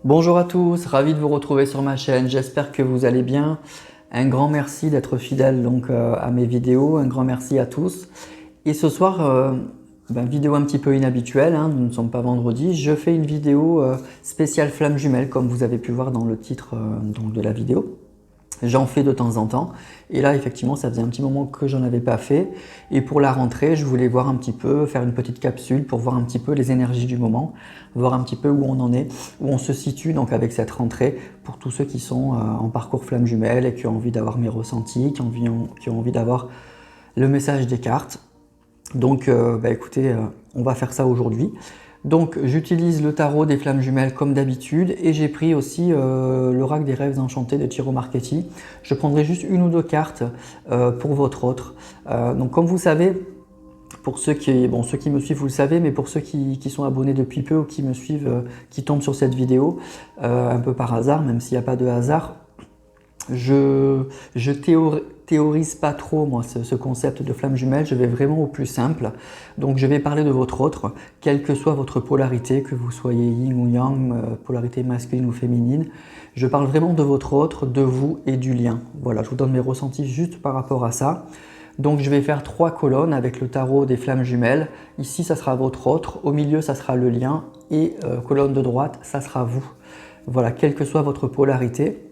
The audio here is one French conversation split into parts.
Bonjour à tous, ravi de vous retrouver sur ma chaîne, j'espère que vous allez bien. Un grand merci d'être fidèle à mes vidéos, un grand merci à tous. Et ce soir, vidéo un petit peu inhabituelle, hein, nous ne sommes pas vendredi, je fais une vidéo spéciale flamme jumelle comme vous avez pu voir dans le titre de la vidéo. J'en fais de temps en temps et là effectivement ça faisait un petit moment que j'en avais pas fait et pour la rentrée je voulais voir un petit peu, faire une petite capsule pour voir un petit peu les énergies du moment, voir un petit peu où on en est, où on se situe donc avec cette rentrée pour tous ceux qui sont en parcours flamme jumelle et qui ont envie d'avoir mes ressentis, qui ont envie d'avoir le message des cartes. Donc écoutez, on va faire ça aujourd'hui. Donc j'utilise le tarot des flammes jumelles comme d'habitude et j'ai pris aussi l'oracle des rêves enchantés de Ciro Marchetti. Je prendrai juste une ou deux cartes pour votre autre. Donc comme vous savez, pour ceux qui me suivent vous le savez, mais pour ceux qui sont abonnés depuis peu ou qui me suivent, qui tombent sur cette vidéo un peu par hasard, même s'il n'y a pas de hasard, je théorise pas trop moi ce concept de flamme jumelle, je vais vraiment au plus simple. Donc je vais parler de votre autre, quelle que soit votre polarité, que vous soyez yin ou yang, polarité masculine ou féminine. Je parle vraiment de votre autre, de vous et du lien. Voilà, je vous donne mes ressentis juste par rapport à ça. Donc je vais faire 3 colonnes avec le tarot des flammes jumelles. Ici ça sera votre autre, au milieu ça sera le lien et colonne de droite ça sera vous. Voilà, quelle que soit votre polarité.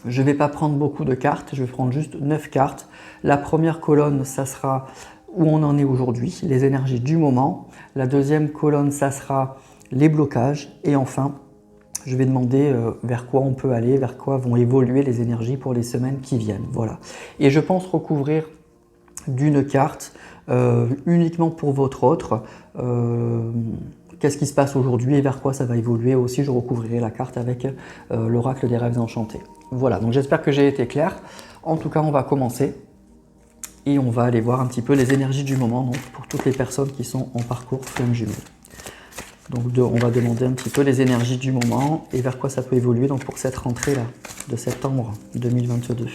Je ne vais pas prendre beaucoup de cartes, je vais prendre juste 9 cartes. La première colonne, ça sera où on en est aujourd'hui, les énergies du moment. La deuxième colonne, ça sera les blocages. Et enfin, je vais demander vers quoi on peut aller, vers quoi vont évoluer les énergies pour les semaines qui viennent. Voilà. Et je pense recouvrir d'une carte uniquement pour votre autre. Qu'est-ce qui se passe aujourd'hui et vers quoi ça va évoluer. Aussi, je recouvrirai la carte avec l'oracle des rêves enchantés. Voilà, donc j'espère que j'ai été clair. En tout cas, on va commencer et on va aller voir un petit peu les énergies du moment donc, pour toutes les personnes qui sont en parcours flamme jumelle. Donc on va demander un petit peu les énergies du moment et vers quoi ça peut évoluer donc, pour cette rentrée-là de septembre 2022.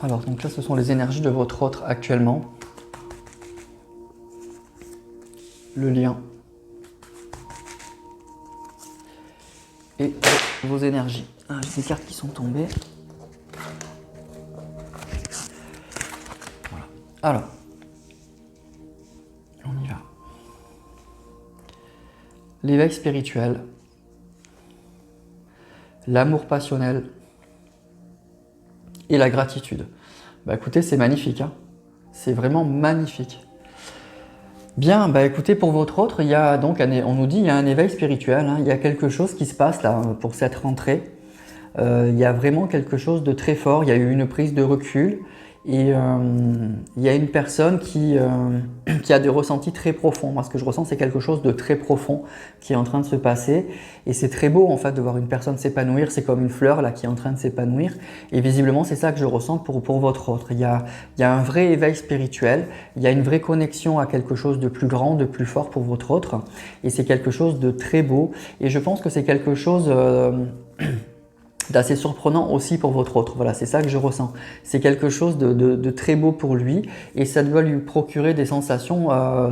Alors, donc là, ce sont les énergies de votre autre actuellement. Le lien. Et vos énergies. Ah, j'ai des cartes qui sont tombées. Voilà. Alors, on y va. L'éveil spirituel. L'amour passionnel. Et la gratitude. Bah écoutez, c'est magnifique, hein, c'est vraiment magnifique. Bien, bah écoutez, pour votre autre, il y a donc, on nous dit, il y a un éveil spirituel, hein, il y a quelque chose qui se passe là pour cette rentrée. Il y a vraiment quelque chose de très fort, il y a eu une prise de recul et il y a une personne qui a des ressentis très profonds. Moi, ce que je ressens, c'est quelque chose de très profond qui est en train de se passer et c'est très beau en fait de voir une personne s'épanouir. C'est comme une fleur là qui est en train de s'épanouir et visiblement, c'est ça que je ressens pour votre autre. Il y a un vrai éveil spirituel, il y a une vraie connexion à quelque chose de plus grand, de plus fort pour votre autre et c'est quelque chose de très beau et je pense que c'est quelque chose d'assez surprenant aussi pour votre autre. Voilà, c'est ça que je ressens. C'est quelque chose de très beau pour lui et ça doit lui procurer des sensations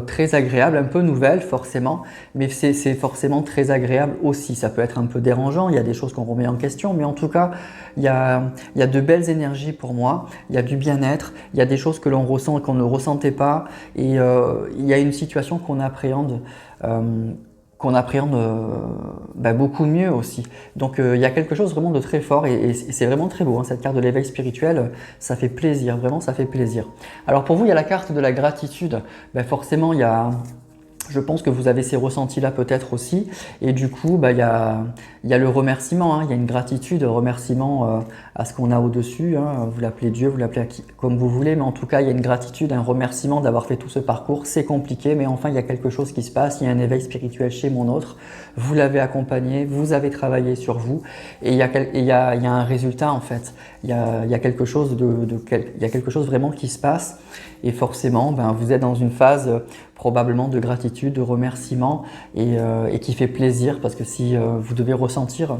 très agréables, un peu nouvelles forcément, mais c'est forcément très agréable aussi. Ça peut être un peu dérangeant, il y a des choses qu'on remet en question, mais en tout cas, il y a de belles énergies pour moi, il y a du bien-être, il y a des choses que l'on ressent et qu'on ne ressentait pas et il y a une situation qu'on appréhende beaucoup mieux aussi. Donc il y a quelque chose vraiment de très fort et c'est vraiment très beau, hein, cette carte de l'éveil spirituel, ça fait plaisir, vraiment ça fait plaisir. Alors pour vous, il y a la carte de la gratitude, forcément je pense que vous avez ces ressentis-là peut-être aussi. Et du coup, il y a le remerciement, hein, il y a une gratitude, un remerciement à ce qu'on a au-dessus. Hein, vous l'appelez Dieu, vous l'appelez comme vous voulez, mais en tout cas, il y a une gratitude, un remerciement d'avoir fait tout ce parcours. C'est compliqué, mais enfin, il y a quelque chose qui se passe. Il y a un éveil spirituel chez mon autre. Vous l'avez accompagné, vous avez travaillé sur vous et il y a un résultat en fait. il y a quelque chose il y a quelque chose vraiment qui se passe et forcément vous êtes dans une phase probablement de gratitude, de remerciement et qui fait plaisir parce que si vous devez ressentir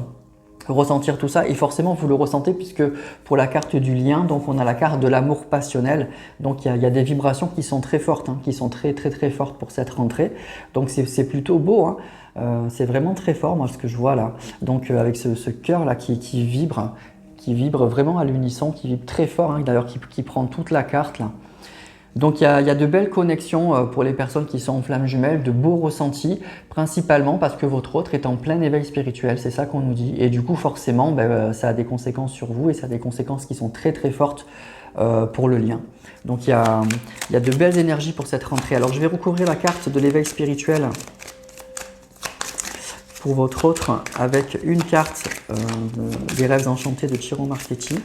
tout ça et forcément vous le ressentez puisque pour la carte du lien, donc on a la carte de l'amour passionnel, donc il y a des vibrations qui sont très fortes, qui sont très fortes pour cette rentrée, donc c'est plutôt beau, c'est vraiment très fort moi ce que je vois là, donc avec ce cœur là qui vibre vraiment à l'unisson, qui vibre très fort, d'ailleurs qui prend toute la carte là. Donc il y a de belles connexions pour les personnes qui sont en flamme jumelle, de beaux ressentis, principalement parce que votre autre est en plein éveil spirituel, c'est ça qu'on nous dit. Et du coup forcément, ça a des conséquences sur vous et ça a des conséquences qui sont très fortes pour le lien. Donc il y a de belles énergies pour cette rentrée. Alors je vais recouvrir la carte de l'éveil spirituel pour votre autre avec une carte des rêves enchantés de Chiron Marchetti.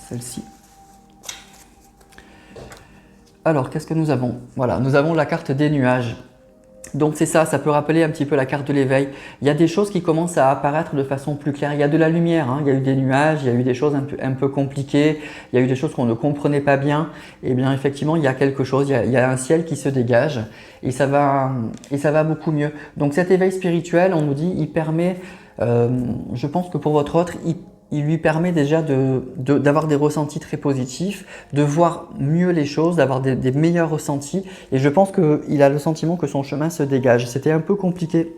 Celle-ci. Alors, qu'est-ce que nous avons? Voilà, nous avons la carte des nuages. Donc c'est ça peut rappeler un petit peu la carte de l'éveil. Il y a des choses qui commencent à apparaître de façon plus claire. Il y a de la lumière, il y a eu des nuages, il y a eu des choses un peu compliquées, il y a eu des choses qu'on ne comprenait pas bien. Et bien effectivement, il y a quelque chose, il y a un ciel qui se dégage et ça va beaucoup mieux. Donc cet éveil spirituel, on nous dit, il permet, je pense que pour votre autre, il lui permet déjà d'avoir des ressentis très positifs, de voir mieux les choses, d'avoir des meilleurs ressentis. Et je pense qu'il a le sentiment que son chemin se dégage. C'était un peu compliqué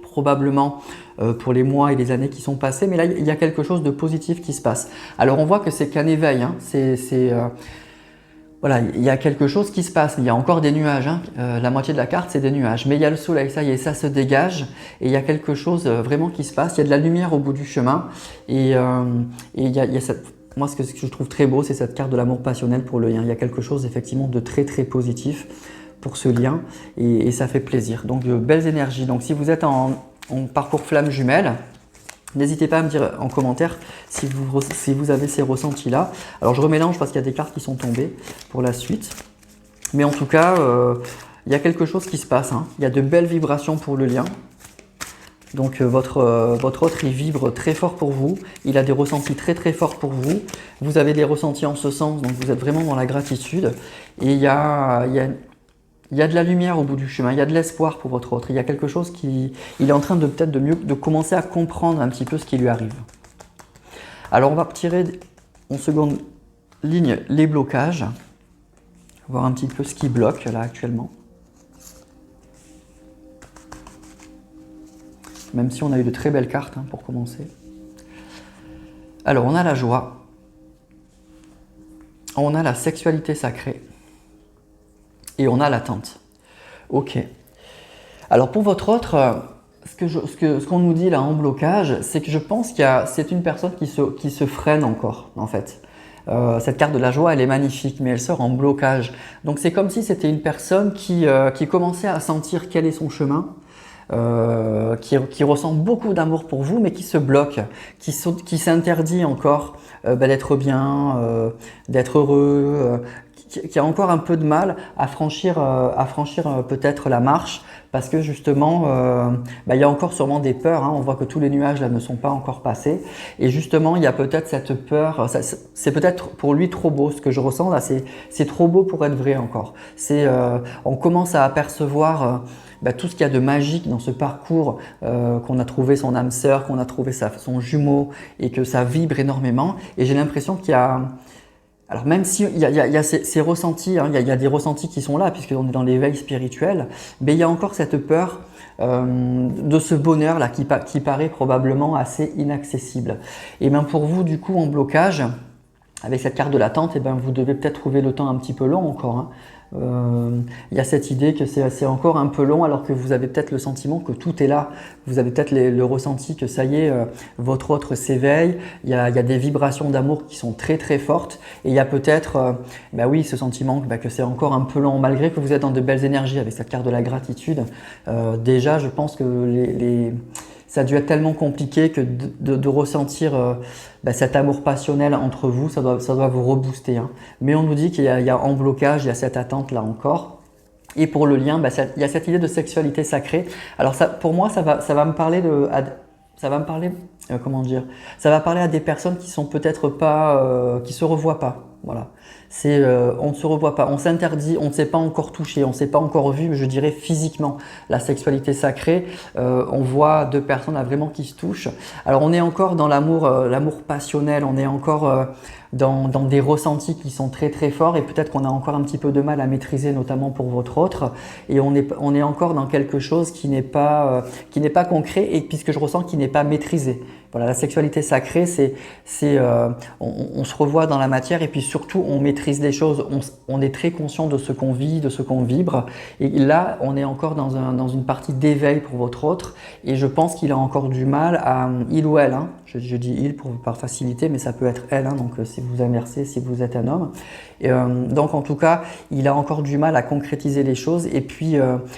probablement pour les mois et les années qui sont passés, mais là il y a quelque chose de positif qui se passe. Alors on voit que c'est qu'un éveil, voilà, il y a quelque chose qui se passe, il y a encore des nuages, la moitié de la carte c'est des nuages, mais il y a le soleil, ça y est, ça se dégage et il y a quelque chose vraiment qui se passe, il y a de la lumière au bout du chemin et il y a cette, moi ce que je trouve très beau c'est cette carte de l'amour passionnel pour le lien, il y a quelque chose effectivement de très positif pour ce lien et ça fait plaisir, donc de belles énergies. Donc si vous êtes en parcours flamme jumelle, n'hésitez pas à me dire en commentaire si vous avez ces ressentis-là. Alors je remélange parce qu'il y a des cartes qui sont tombées pour la suite. Mais en tout cas, il y a quelque chose qui se passe. Il y a de belles vibrations pour le lien. Donc votre autre, il vibre très fort pour vous. Il a des ressentis très forts pour vous. Vous avez des ressentis en ce sens, donc vous êtes vraiment dans la gratitude. Et il y a de la lumière au bout du chemin, il y a de l'espoir pour votre autre. Il y a quelque chose il est en train de commencer à comprendre un petit peu ce qui lui arrive. Alors on va tirer en seconde ligne les blocages, voir un petit peu ce qui bloque là actuellement. Même si on a eu de très belles cartes pour commencer. Alors on a la joie, on a la sexualité sacrée. Et on a l'attente. Ok. Alors pour votre autre, ce qu'on nous dit là en blocage, c'est que je pense c'est une personne qui se freine encore en fait. Cette carte de la joie, elle est magnifique, mais elle sort en blocage. Donc c'est comme si c'était une personne qui commençait à sentir quel est son chemin, qui ressent beaucoup d'amour pour vous, mais qui se bloque, qui s'interdit encore d'être bien, d'être heureux, qui a encore un peu de mal à franchir peut-être la marche parce que justement il y a encore sûrement des peurs, on voit que tous les nuages là ne sont pas encore passés et justement il y a peut-être cette peur, c'est peut-être pour lui trop beau ce que je ressens là, c'est trop beau pour être vrai encore, on commence à apercevoir tout ce qu'il y a de magique dans ce parcours, qu'on a trouvé son âme sœur, qu'on a trouvé son jumeau et que ça vibre énormément et j'ai l'impression qu'il y a. Alors même s'il y a ces ressentis, il y a des ressentis qui sont là puisqu'on est dans l'éveil spirituel, mais il y a encore cette peur de ce bonheur là qui paraît probablement assez inaccessible. Et bien pour vous du coup en blocage, avec cette carte de l'attente, vous devez peut-être trouver le temps un petit peu long encore. Il y a cette idée que c'est encore un peu long alors que vous avez peut-être le sentiment que tout est là. Vous avez peut-être le ressenti que ça y est, votre autre s'éveille. Il y a des vibrations d'amour qui sont très fortes. Et il y a peut-être oui, ce sentiment que c'est encore un peu long malgré que vous êtes dans de belles énergies avec cette carte de la gratitude. Déjà, je pense que ça a dû être tellement compliqué que de ressentir cet amour passionnel entre vous, ça doit vous rebooster, hein. Mais on nous dit qu'il y a en blocage, il y a cette attente là encore. Et pour le lien, il y a cette idée de sexualité sacrée. Alors ça, pour moi, ça va me parler comment dire, ça va parler à des personnes qui sont peut-être pas, qui se revoient pas. Voilà. On ne se revoit pas, on s'interdit, on ne s'est pas encore touché, on ne s'est pas encore vu, je dirais physiquement. La sexualité sacrée, on voit deux personnes là, vraiment qui se touchent. Alors on est encore dans l'amour passionnel, on est encore dans des ressentis qui sont très très forts et peut-être qu'on a encore un petit peu de mal à maîtriser, notamment pour votre autre. Et on est encore dans quelque chose qui n'est pas concret et puisque je ressens qu'il n'est pas maîtrisé. Voilà, la sexualité sacrée, on se revoit dans la matière et puis surtout on maîtrise les choses, on est très conscient de ce qu'on vit, de ce qu'on vibre. Et là, on est encore dans une partie d'éveil pour votre autre et je pense qu'il a encore du mal à, il ou elle, hein, je dis il par facilité, mais ça peut être elle, hein, donc si vous inversez, si vous êtes un homme. Et, donc en tout cas, il a encore du mal à concrétiser les choses et puis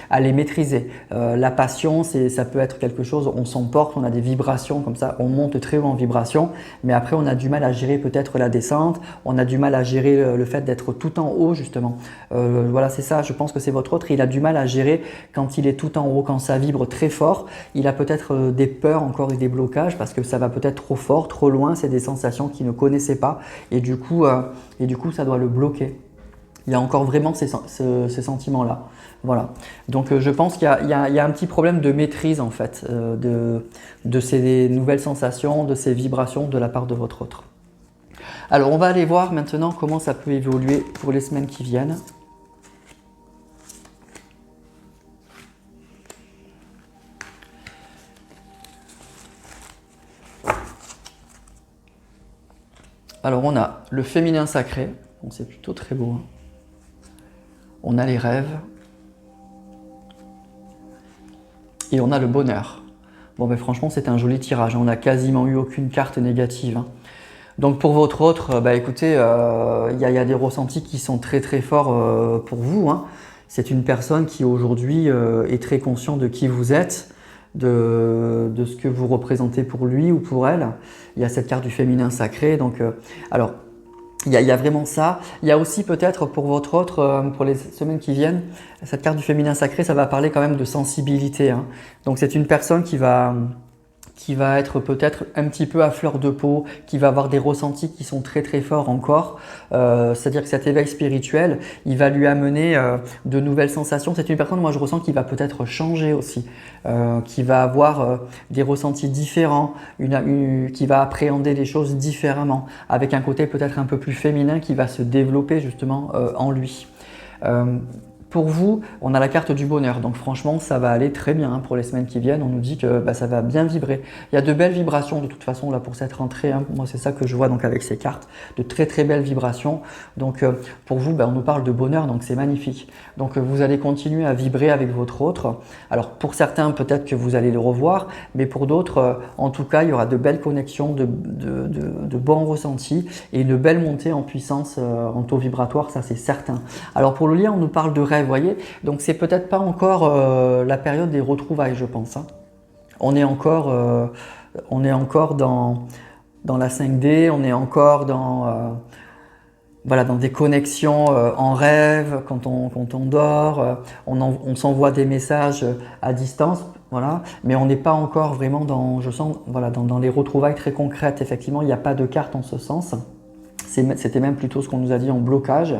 à les maîtriser. La passion, ça peut être quelque chose, on s'emporte, on a des vibrations comme ça, on monte très haut en vibration, mais après on a du mal à gérer peut-être la descente, on a du mal à gérer le fait d'être tout en haut justement. Voilà, c'est ça, je pense que c'est votre autre, il a du mal à gérer quand il est tout en haut, quand ça vibre très fort, il a peut-être des peurs encore et des blocages parce que ça va peut-être trop fort, trop loin, c'est des sensations qu'il ne connaissait pas et du coup ça doit le bloquer. Il y a encore vraiment ces sentiments-là. Voilà. Donc je pense qu'il y a un petit problème de maîtrise en fait de ces nouvelles sensations, de ces vibrations de la part de votre autre. Alors on va aller voir maintenant comment ça peut évoluer pour les semaines qui viennent. Alors on a le féminin sacré, donc c'est plutôt très beau, hein. On a les rêves et on a le bonheur. Bon ben franchement c'est un joli tirage, on n'a quasiment eu aucune carte négative, hein. Donc pour votre autre, écoutez, y a des ressentis qui sont très très forts pour vous, hein. C'est une personne qui aujourd'hui est très conscient de qui vous êtes, de ce que vous représentez pour lui ou pour elle. Il y a cette carte du féminin sacré, donc alors il y a vraiment ça. Il y a aussi peut-être pour votre autre, pour les semaines qui viennent, cette carte du féminin sacré, ça va parler quand même de sensibilité, hein. Donc c'est une personne qui va être peut-être un petit peu à fleur de peau, qui va avoir des ressentis qui sont très très forts encore. C'est-à-dire que cet éveil spirituel, il va lui amener de nouvelles sensations. C'est une personne, moi je ressens, qui va peut-être changer aussi, qui va avoir des ressentis différents, qui va appréhender les choses différemment, avec un côté peut-être un peu plus féminin qui va se développer justement en lui. Pour vous, on a la carte du bonheur, donc franchement ça va aller très bien, hein, pour les semaines qui viennent. On nous dit que ça va bien vibrer. Il y a de belles vibrations de toute façon là pour cette rentrée, hein. Moi c'est ça que je vois donc avec ces cartes, de très très belles vibrations. Donc pour vous, on nous parle de bonheur, donc c'est magnifique. Donc vous allez continuer à vibrer avec votre autre. Alors pour certains peut-être que vous allez le revoir, mais pour d'autres en tout cas il y aura de belles connexions, de bons ressentis et une belle montée en puissance en taux vibratoire, ça c'est certain. Alors pour le lien, on nous parle de rêve. Vous voyez, donc c'est peut-être pas encore la période des retrouvailles, je pense, hein. On est encore dans la 5D, on est encore dans des connexions en rêve, quand on dort, on s'envoie des messages à distance, voilà, mais on n'est pas encore vraiment dans les retrouvailles très concrètes. Effectivement, il n'y a pas de carte en ce sens. C'était même plutôt ce qu'on nous a dit en blocage.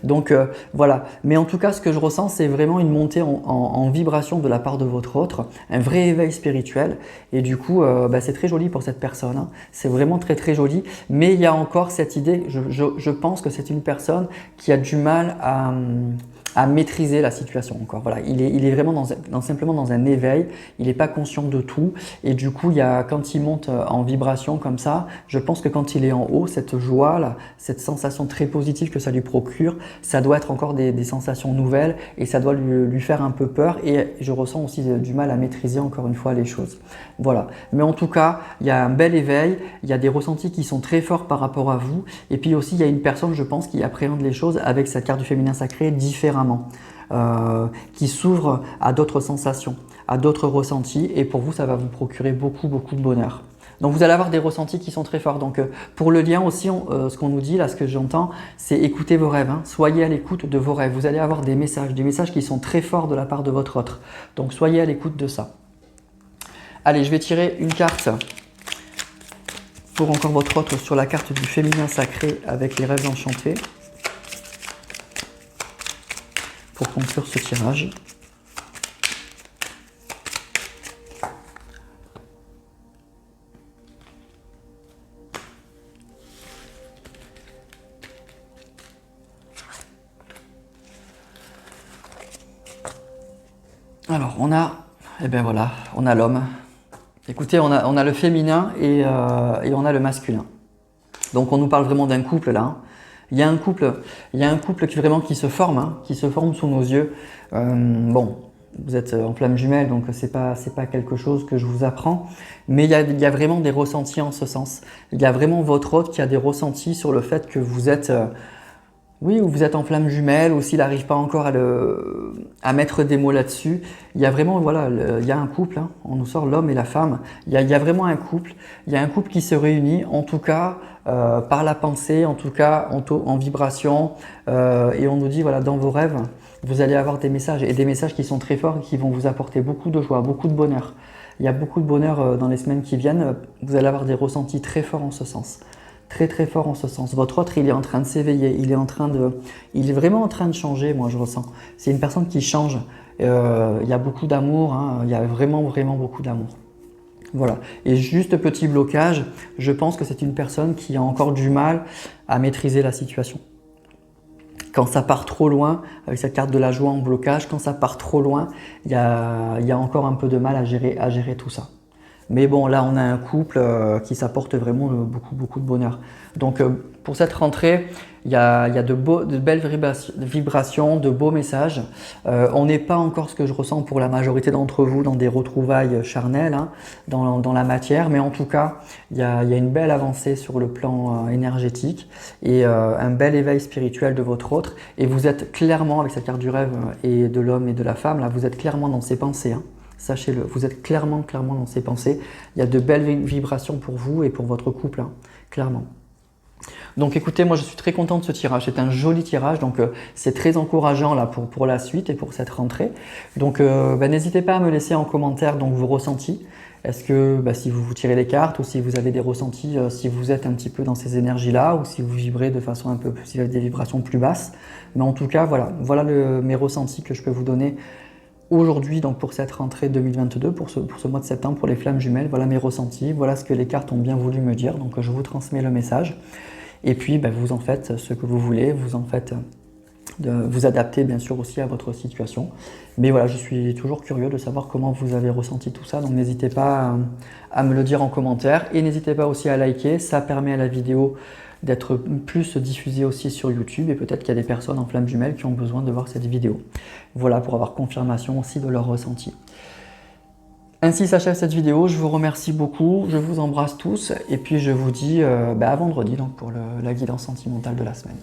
Donc voilà, mais en tout cas ce que je ressens, c'est vraiment une montée en vibration de la part de votre autre, un vrai éveil spirituel, et du coup c'est très joli pour cette personne, hein. C'est vraiment très très joli, mais il y a encore cette idée, je pense que c'est une personne qui a du mal à maîtriser la situation encore. Voilà, il est vraiment simplement dans un éveil, il n'est pas conscient de tout, et du coup quand il monte en vibration comme ça, je pense que quand il est en haut, cette joie là, cette sensation très positive que ça lui procure, ça doit être encore des sensations nouvelles et ça doit lui faire un peu peur, et je ressens aussi du mal à maîtriser encore une fois les choses. Voilà, mais en tout cas il y a un bel éveil, il y a des ressentis qui sont très forts par rapport à vous, et puis aussi il y a une personne, je pense, qui appréhende les choses avec cette carte du féminin sacré différemment, qui s'ouvre à d'autres sensations. à d'autres ressentis et pour vous, ça va vous procurer beaucoup de bonheur. Donc vous allez avoir des ressentis qui sont très forts. Donc pour le lien aussi, ce qu'on nous dit, là ce que j'entends, c'est écoutez vos rêves. Hein. Soyez à l'écoute de vos rêves. Vous allez avoir des messages qui sont très forts de la part de votre autre. Donc soyez à l'écoute de ça. Allez, je vais tirer une carte pour encore votre autre sur la carte du féminin sacré avec les rêves enchantés. Pour conclure ce tirage. Alors, on a, eh bien voilà, on a l'homme. Écoutez, on a le féminin et on a le masculin. Donc, on nous parle vraiment d'un couple là. Il y a un couple qui se forme, hein, qui se forme sous nos yeux. Bon, vous êtes en flamme jumelle, donc c'est pas quelque chose que je vous apprends, mais il y a vraiment des ressentis en ce sens. Il y a vraiment votre autre qui a des ressentis sur le fait que vous êtes oui, ou vous êtes en flamme jumelle, ou s'il n'arrive pas encore à mettre des mots là-dessus. Il y a vraiment, voilà, il y a un couple, hein, on nous sort l'homme et la femme. Il y a vraiment un couple. Il y a un couple qui se réunit, en tout cas par la pensée, en tout cas en vibration. Et on nous dit, voilà, dans vos rêves, vous allez avoir des messages, et des messages qui sont très forts et qui vont vous apporter beaucoup de joie, beaucoup de bonheur. Il y a beaucoup de bonheur dans les semaines qui viennent. Vous allez avoir des ressentis très forts en ce sens. Très fort en ce sens. Votre autre, il est en train de s'éveiller, il est vraiment en train de changer, moi je ressens. C'est une personne qui change. Il y a beaucoup d'amour, hein, il y a vraiment beaucoup d'amour. Voilà. Et juste petit blocage, je pense que c'est une personne qui a encore du mal à maîtriser la situation. Quand ça part trop loin, avec cette carte de la joie en blocage, quand ça part trop loin, il y a encore un peu de mal à gérer tout ça. Mais bon, là, on a un couple qui s'apporte vraiment beaucoup de bonheur. Donc, pour cette rentrée, il y a de belles vibrations, de beaux messages. On n'est pas encore, ce que je ressens pour la majorité d'entre vous, dans des retrouvailles charnelles, hein, dans la matière. Mais en tout cas, il y a une belle avancée sur le plan énergétique et un bel éveil spirituel de votre autre. Et vous êtes clairement, avec cette carte du rêve et de l'homme et de la femme, là, vous êtes clairement dans ses pensées, hein. Sachez-le, vous êtes clairement dans ses pensées. Il y a de belles vibrations pour vous et pour votre couple, hein, clairement. Donc écoutez, moi je suis très content de ce tirage. C'est un joli tirage, donc c'est très encourageant là pour la suite et pour cette rentrée. Donc n'hésitez pas à me laisser en commentaire donc, vos ressentis. Est-ce que si vous tirez les cartes ou si vous avez des ressentis, si vous êtes un petit peu dans ces énergies-là ou si vous vibrez de façon un peu plus, si vous avez des vibrations plus basses. Mais en tout cas, voilà mes ressentis que je peux vous donner aujourd'hui, donc pour cette rentrée 2022, pour ce mois de septembre, pour les flammes jumelles, voilà mes ressentis, voilà ce que les cartes ont bien voulu me dire, donc je vous transmets le message. Et puis vous en faites ce que vous voulez, vous adaptez bien sûr aussi à votre situation. Mais voilà, je suis toujours curieux de savoir comment vous avez ressenti tout ça, donc n'hésitez pas à me le dire en commentaire. Et n'hésitez pas aussi à liker, ça permet à la vidéo d'être plus diffusée aussi sur YouTube et peut-être qu'il y a des personnes en flammes jumelles qui ont besoin de voir cette vidéo. Voilà, pour avoir confirmation aussi de leur ressenti. Ainsi s'achève cette vidéo, je vous remercie beaucoup, je vous embrasse tous et puis je vous dis à vendredi donc pour la guidance sentimentale de la semaine.